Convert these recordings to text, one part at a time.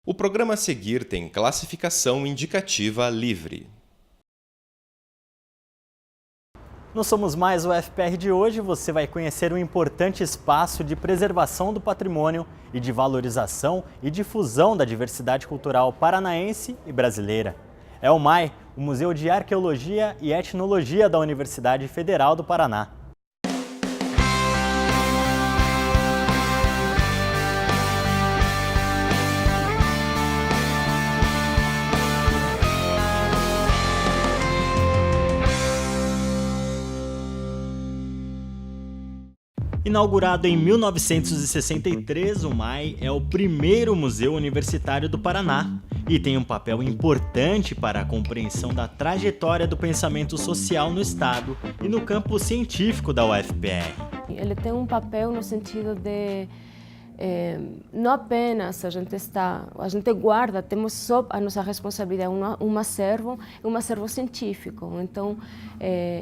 O programa a seguir tem classificação indicativa livre. No Somos Mais UFPR de hoje, você vai conhecer um importante espaço de preservação do patrimônio e de valorização e difusão da diversidade cultural paranaense e brasileira. É o MAI, o Museu de Arqueologia e Etnologia da Universidade Federal do Paraná. Inaugurado em 1963, o MAI é o primeiro museu universitário do Paraná e tem um papel importante para a compreensão da trajetória do pensamento social no estado e no campo científico da UFPR. Ele tem um papel no sentido de não apenas a gente guarda, temos só a nossa responsabilidade, um acervo científico. Então,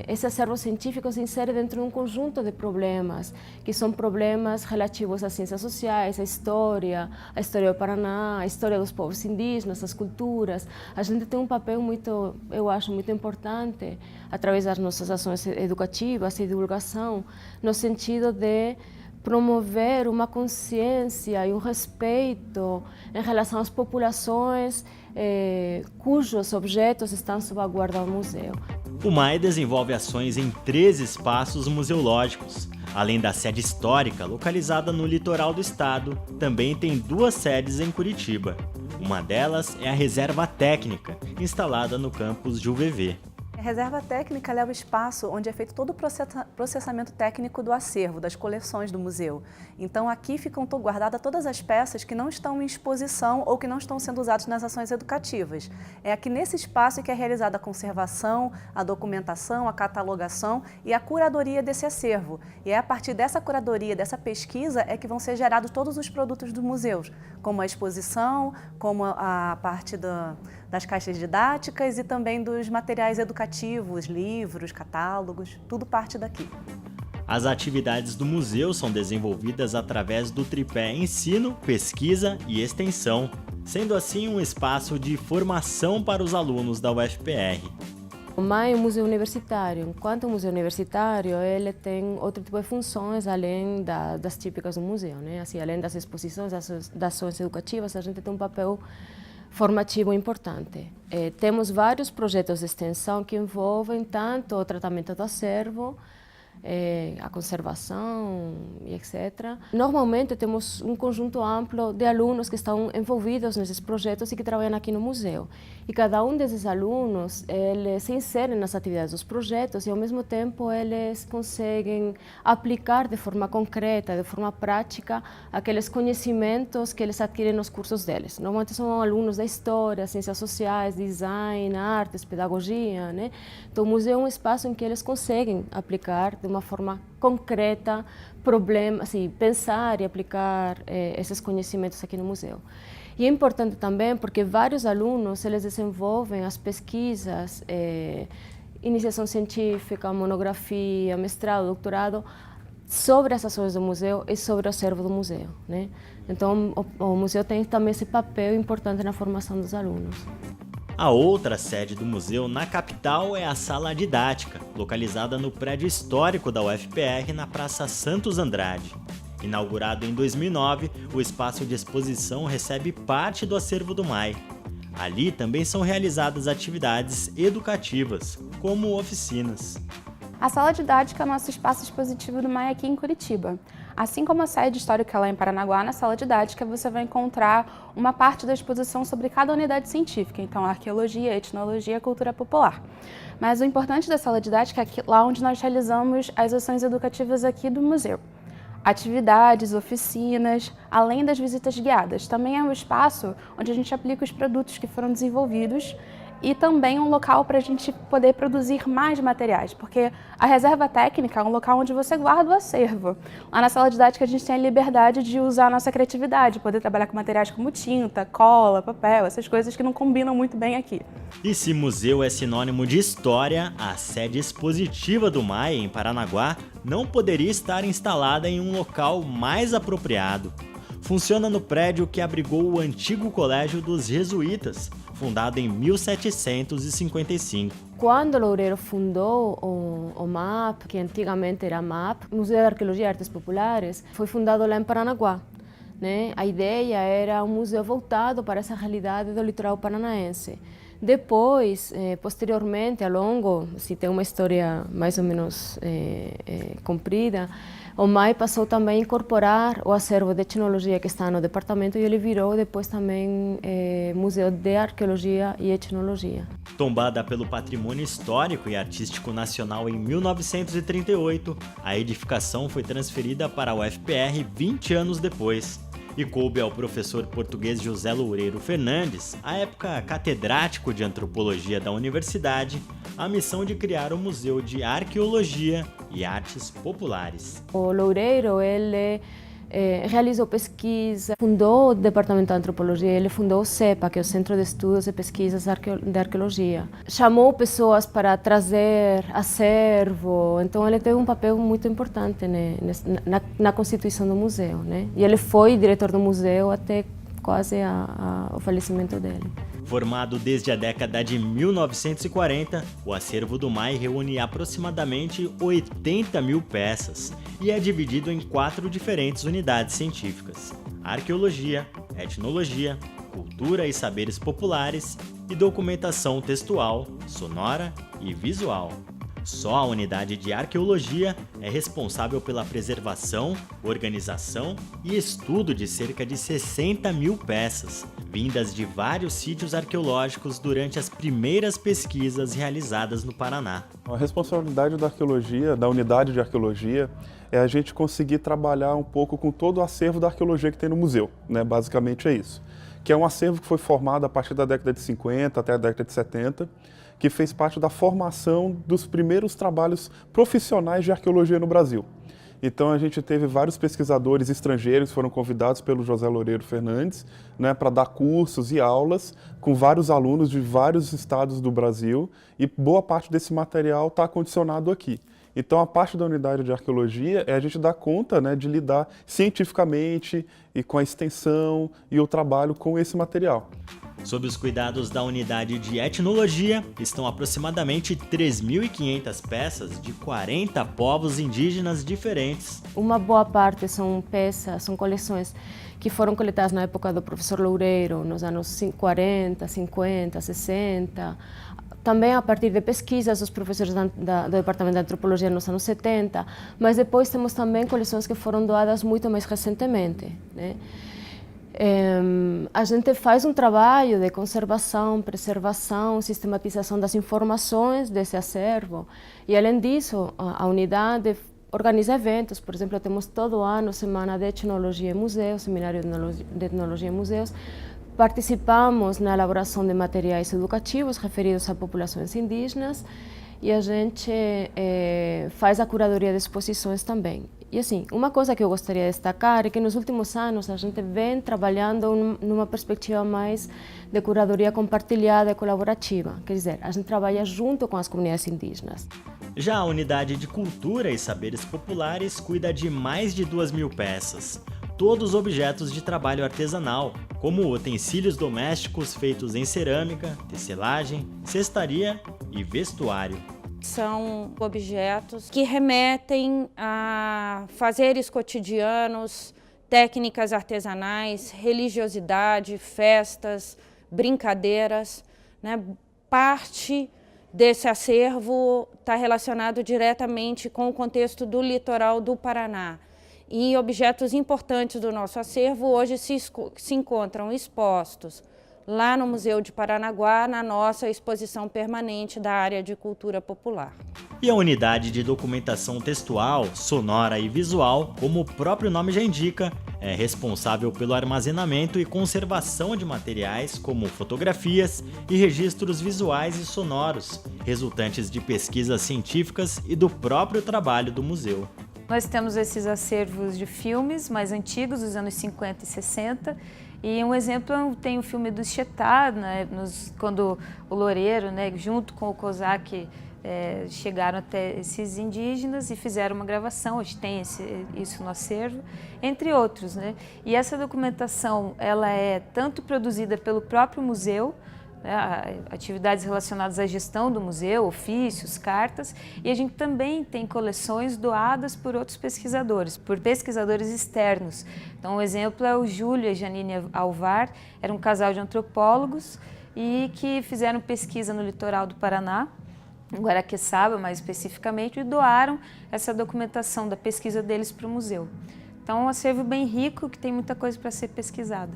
esse acervo científico se insere dentro de um conjunto de problemas, que são problemas relativos às ciências sociais, à história do Paraná, a história dos povos indígenas, as culturas. A gente tem um papel eu acho, muito importante, através das nossas ações educativas e divulgação, no sentido de promover uma consciência e um respeito em relação às populações cujos objetos estão sob a guarda do museu. O MAI desenvolve ações em 13 espaços museológicos. Além da sede histórica, localizada no litoral do estado, também tem 2 sedes em Curitiba. Uma delas é a Reserva Técnica, instalada no campus de UVV. A Reserva Técnica é o espaço onde é feito todo o processamento técnico do acervo, das coleções do museu. Então aqui ficam guardadas todas as peças que não estão em exposição ou que não estão sendo usadas nas ações educativas. É aqui nesse espaço que é realizada a conservação, a documentação, a catalogação e a curadoria desse acervo. E é a partir dessa curadoria, dessa pesquisa, é que vão ser gerados todos os produtos do museu, como a exposição, como a parte das caixas didáticas e também dos materiais educativos, livros, catálogos, tudo parte daqui. As atividades do museu são desenvolvidas através do tripé ensino, pesquisa e extensão, sendo assim um espaço de formação para os alunos da UFPR. O MAI é um museu universitário. Enquanto museu universitário, ele tem outro tipo de funções além das típicas do museu, né? Assim, além das exposições, das ações educativas, a gente tem um papel formativo importante. Temos vários projetos de extensão que envolvem tanto o tratamento do acervo, a conservação e etc. Normalmente temos um conjunto amplo de alunos que estão envolvidos nesses projetos e que trabalham aqui no museu. E cada um desses alunos, eles se inserem nas atividades dos projetos e ao mesmo tempo eles conseguem aplicar de forma concreta, de forma prática, aqueles conhecimentos que eles adquirem nos cursos deles. Normalmente são alunos da história, ciências sociais, design, artes, pedagogia, né? Então o museu é um espaço em que eles conseguem aplicar de uma forma concreta, pensar e aplicar esses conhecimentos aqui no museu. E é importante também porque vários alunos eles desenvolvem as pesquisas, iniciação científica, monografia, mestrado, doutorado, sobre as ações do museu e sobre o acervo do museu, né? Então o museu tem também esse papel importante na formação dos alunos. A outra sede do museu na capital é a Sala Didática, localizada no prédio histórico da UFPR na Praça Santos Andrade. Inaugurado em 2009, o espaço de exposição recebe parte do acervo do MAI. Ali também são realizadas atividades educativas, como oficinas. A Sala Didática é o nosso espaço expositivo do MAI aqui em Curitiba. Assim como a sede histórica lá em Paranaguá, na Sala Didática você vai encontrar uma parte da exposição sobre cada unidade científica, então arqueologia, etnologia e cultura popular. Mas o importante da Sala Didática é lá onde nós realizamos as ações educativas aqui do museu. Atividades, oficinas, além das visitas guiadas. Também é um espaço onde a gente aplica os produtos que foram desenvolvidos e também um local para a gente poder produzir mais materiais, porque a reserva técnica é um local onde você guarda o acervo. Lá na sala didática a gente tem a liberdade de usar a nossa criatividade, poder trabalhar com materiais como tinta, cola, papel, essas coisas que não combinam muito bem aqui. E se museu é sinônimo de história, a sede expositiva do MAI em Paranaguá não poderia estar instalada em um local mais apropriado. funciona no prédio que abrigou o antigo Colégio dos Jesuítas, fundado em 1755. Quando Loureiro fundou o MAP, que antigamente era MAP, Museu de Arqueologia e Artes Populares, foi fundado lá em Paranaguá. Né? A ideia era um museu voltado para essa realidade do litoral paranaense. Depois, posteriormente, ao longo, se tem uma história mais ou menos comprida, o MAI passou também a incorporar o acervo de etnologia que está no departamento e ele virou depois também Museu de Arqueologia e Etnologia. Tombada pelo Patrimônio Histórico e Artístico Nacional em 1938, a edificação foi transferida para a UFPR 20 anos depois. E coube ao professor português José Loureiro Fernandes, à época catedrático de antropologia da universidade, a missão de criar um museu de arqueologia e artes populares. O Loureiro, ele realizou pesquisa, fundou o Departamento de Antropologia, ele fundou o CEPA, que é o Centro de Estudos e Pesquisas de Arqueologia. Chamou pessoas para trazer acervo, então ele teve um papel muito importante, né, na constituição do museu. Né? E ele foi diretor do museu até quase o falecimento dele. Formado desde a década de 1940, o acervo do MAI reúne aproximadamente 80 mil peças e é dividido em 4 diferentes unidades científicas: arqueologia, etnologia, cultura e saberes populares e documentação textual, sonora e visual. Só a unidade de arqueologia é responsável pela preservação, organização e estudo de cerca de 60 mil peças, vindas de vários sítios arqueológicos durante as primeiras pesquisas realizadas no Paraná. A responsabilidade da arqueologia, da unidade de arqueologia, é a gente conseguir trabalhar um pouco com todo o acervo da arqueologia que tem no museu, né? Basicamente é isso. Que é um acervo que foi formado a partir da década de 50 até a década de 70, que fez parte da formação dos primeiros trabalhos profissionais de arqueologia no Brasil. Então a gente teve vários pesquisadores estrangeiros que foram convidados pelo José Loureiro Fernandes, né, para dar cursos e aulas com vários alunos de vários estados do Brasil, e boa parte desse material está condicionado aqui. Então a parte da unidade de arqueologia é a gente dar conta, né, de lidar cientificamente e com a extensão e o trabalho com esse material. Sob os cuidados da unidade de etnologia, estão aproximadamente 3.500 peças de 40 povos indígenas diferentes. Uma boa parte são peças, são coleções que foram coletadas na época do professor Loureiro, nos anos 40, 50, 60. Também a partir de pesquisas dos professores do Departamento de Antropologia nos anos 70, mas depois temos também coleções que foram doadas muito mais recentemente. Né? A gente faz um trabalho de conservação, preservação, sistematização das informações desse acervo e, além disso, a unidade organiza eventos. Por exemplo, temos todo ano Semana de Etnologia em Museus, Seminário de Etnologia em Museus. Participamos na elaboração de materiais educativos referidos a populações indígenas e a gente faz a curadoria de exposições também. E assim, uma coisa que eu gostaria de destacar é que nos últimos anos a gente vem trabalhando numa perspectiva mais de curadoria compartilhada e colaborativa. Quer dizer, a gente trabalha junto com as comunidades indígenas. Já a unidade de cultura e saberes populares cuida de mais de 2.000 peças. Todos objetos de trabalho artesanal, como utensílios domésticos feitos em cerâmica, tecelagem, cestaria e vestuário. São objetos que remetem a fazeres cotidianos, técnicas artesanais, religiosidade, festas, brincadeiras, né? Parte desse acervo está relacionado diretamente com o contexto do litoral do Paraná. E objetos importantes do nosso acervo hoje se encontram expostos lá no Museu de Paranaguá, na nossa exposição permanente da área de cultura popular. E a unidade de documentação textual, sonora e visual, como o próprio nome já indica, é responsável pelo armazenamento e conservação de materiais como fotografias e registros visuais e sonoros, resultantes de pesquisas científicas e do próprio trabalho do museu. Nós temos esses acervos de filmes mais antigos, dos anos 50 e 60, e um exemplo tem o filme do Chetá, né, quando o Loureiro, né, junto com o Kozak, chegaram até esses indígenas e fizeram uma gravação, hoje tem isso no acervo, entre outros, né? E essa documentação, ela é tanto produzida pelo próprio museu, atividades relacionadas à gestão do museu, ofícios, cartas, e a gente também tem coleções doadas por outros pesquisadores, por pesquisadores externos. Então, um exemplo é o Júlio e a Janine Alvar, era um casal de antropólogos e que fizeram pesquisa no litoral do Paraná, em Guaraqueçaba mais especificamente, e doaram essa documentação da pesquisa deles para o museu. Então, é um acervo bem rico que tem muita coisa para ser pesquisada.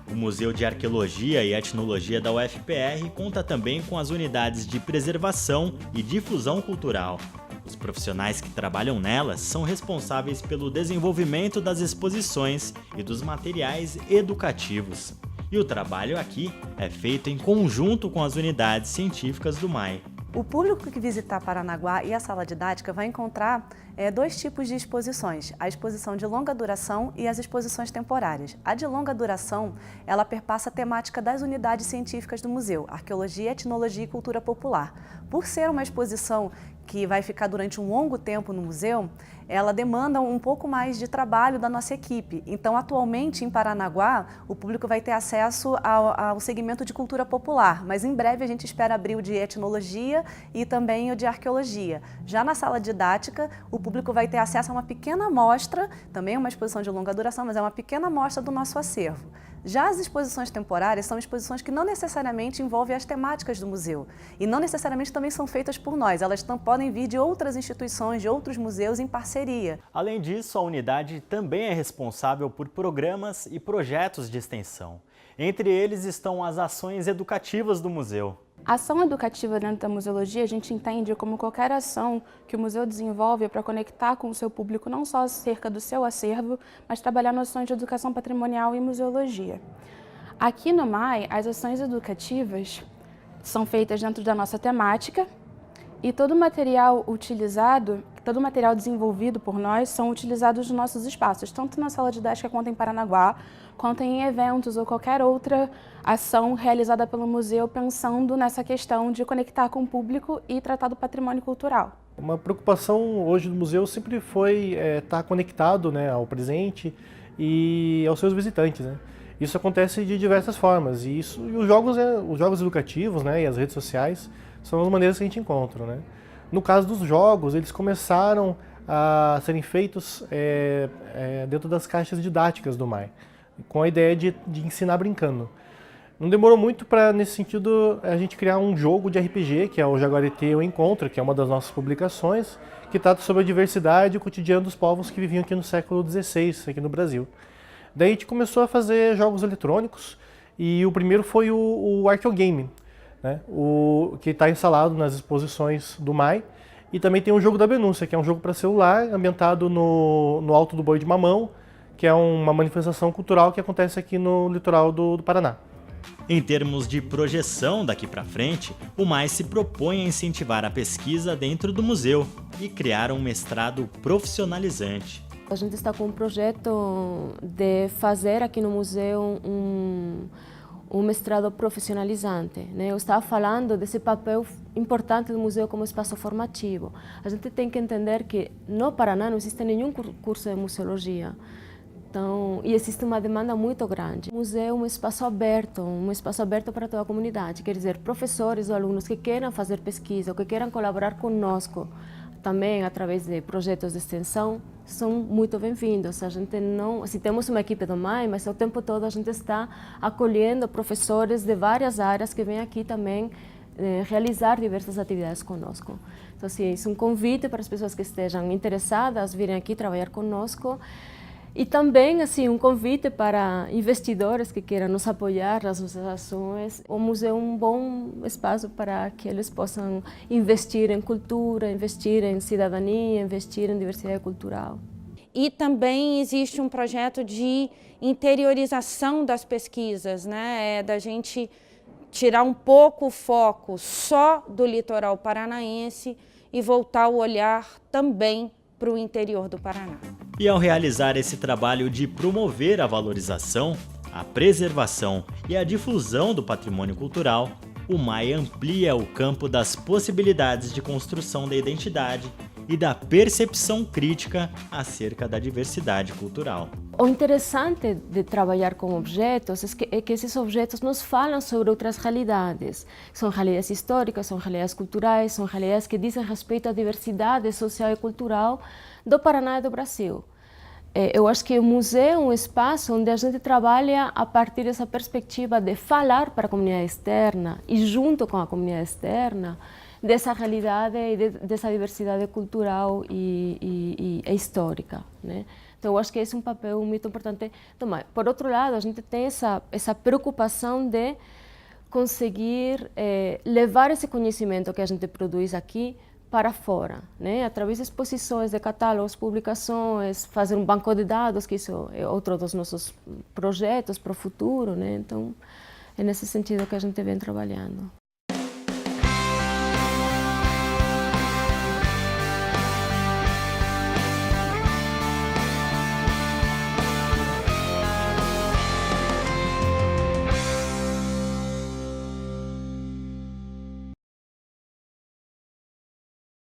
O Museu de Arqueologia e Etnologia da UFPR conta também com as unidades de preservação e difusão cultural. Os profissionais que trabalham nelas são responsáveis pelo desenvolvimento das exposições e dos materiais educativos. E o trabalho aqui é feito em conjunto com as unidades científicas do MAI. O público que visitar Paranaguá e a sala didática vai encontrar dois tipos de exposições, a exposição de longa duração e as exposições temporárias. A de longa duração, ela perpassa a temática das unidades científicas do museu, arqueologia, etnologia e cultura popular. Por ser uma exposição que vai ficar durante um longo tempo no museu, ela demanda um pouco mais de trabalho da nossa equipe. Então, atualmente, em Paranaguá, o público vai ter acesso ao segmento de cultura popular, mas em breve a gente espera abrir o de etnologia e também o de arqueologia. Já na sala didática, o público vai ter acesso a uma pequena amostra, também uma exposição de longa duração, mas é uma pequena amostra do nosso acervo. Já as exposições temporárias são exposições que não necessariamente envolvem as temáticas do museu e não necessariamente também são feitas por nós, elas podem vir de outras instituições, de outros museus em parceria. Além disso, a unidade também é responsável por programas e projetos de extensão. Entre eles estão as ações educativas do museu. A ação educativa dentro da museologia a gente entende como qualquer ação que o museu desenvolve para conectar com o seu público não só acerca do seu acervo, mas trabalhar noções de educação patrimonial e museologia. Aqui no MAI, as ações educativas são feitas dentro da nossa temática e todo o material utilizado, todo o material desenvolvido por nós são utilizados nos nossos espaços, tanto na sala didática quanto em Paranaguá, quanto em eventos ou qualquer outra ação realizada pelo museu pensando nessa questão de conectar com o público e tratar do patrimônio cultural. Uma preocupação hoje do museu sempre foi estar conectado, né, ao presente e aos seus visitantes, né? Isso acontece de diversas formas e os jogos educativos, né, e as redes sociais são as maneiras que a gente encontra, né? No caso dos jogos, eles começaram a serem feitos dentro das caixas didáticas do MAI, com a ideia de ensinar brincando. Não demorou muito para, nesse sentido, a gente criar um jogo de RPG, que é o Jaguareté o Encontro, que é uma das nossas publicações, que trata sobre a diversidade e o cotidiano dos povos que viviam aqui no século XVI, aqui no Brasil. Daí a gente começou a fazer jogos eletrônicos, e o primeiro foi o Arqueogame, né? Que está instalado nas exposições do MAI. E também tem o jogo da Benúncia, que é um jogo para celular, ambientado no Alto do Boi de Mamão, que é uma manifestação cultural que acontece aqui no litoral do Paraná. Em termos de projeção daqui para frente, o MAI se propõe a incentivar a pesquisa dentro do museu e criar um mestrado profissionalizante. A gente está com um projeto de fazer aqui no museu um mestrado profissionalizante, né? Eu estava falando desse papel importante do museu como espaço formativo. A gente tem que entender que no Paraná não existe nenhum curso de museologia. Então, e existe uma demanda muito grande. O museu é um espaço aberto para toda a comunidade, quer dizer, professores ou alunos que queiram fazer pesquisa ou que queiram colaborar conosco, também através de projetos de extensão, são muito bem-vindos. A gente não, assim, temos uma equipe do MAI, mas o tempo todo a gente está acolhendo professores de várias áreas que vêm aqui também realizar diversas atividades conosco. Então, assim, isso é um convite para as pessoas que estejam interessadas virem aqui trabalhar conosco. E também, assim, um convite para investidores que queiram nos apoiar nas nossas ações. O museu é um bom espaço para que eles possam investir em cultura, investir em cidadania, investir em diversidade cultural. E também existe um projeto de interiorização das pesquisas, né? Da gente tirar um pouco o foco só do litoral paranaense e voltar o olhar também para o interior do Paraná. E ao realizar esse trabalho de promover a valorização, a preservação e a difusão do patrimônio cultural, o MAI amplia o campo das possibilidades de construção da identidade e da percepção crítica acerca da diversidade cultural. O interessante de trabalhar com objetos é que esses objetos nos falam sobre outras realidades. São realidades históricas, são realidades culturais, são realidades que dizem respeito à diversidade social e cultural do Paraná e do Brasil. Eu acho que o museu é um espaço onde a gente trabalha a partir dessa perspectiva de falar para a comunidade externa e junto com a comunidade externa dessa realidade e dessa diversidade cultural e histórica, né? Então, eu acho que esse é um papel muito importante. Por outro lado, a gente tem essa preocupação de conseguir levar esse conhecimento que a gente produz aqui para fora, né? Através de exposições, de catálogos, publicações, fazer um banco de dados, que isso é outro dos nossos projetos para o futuro, né? Então, é nesse sentido que a gente vem trabalhando.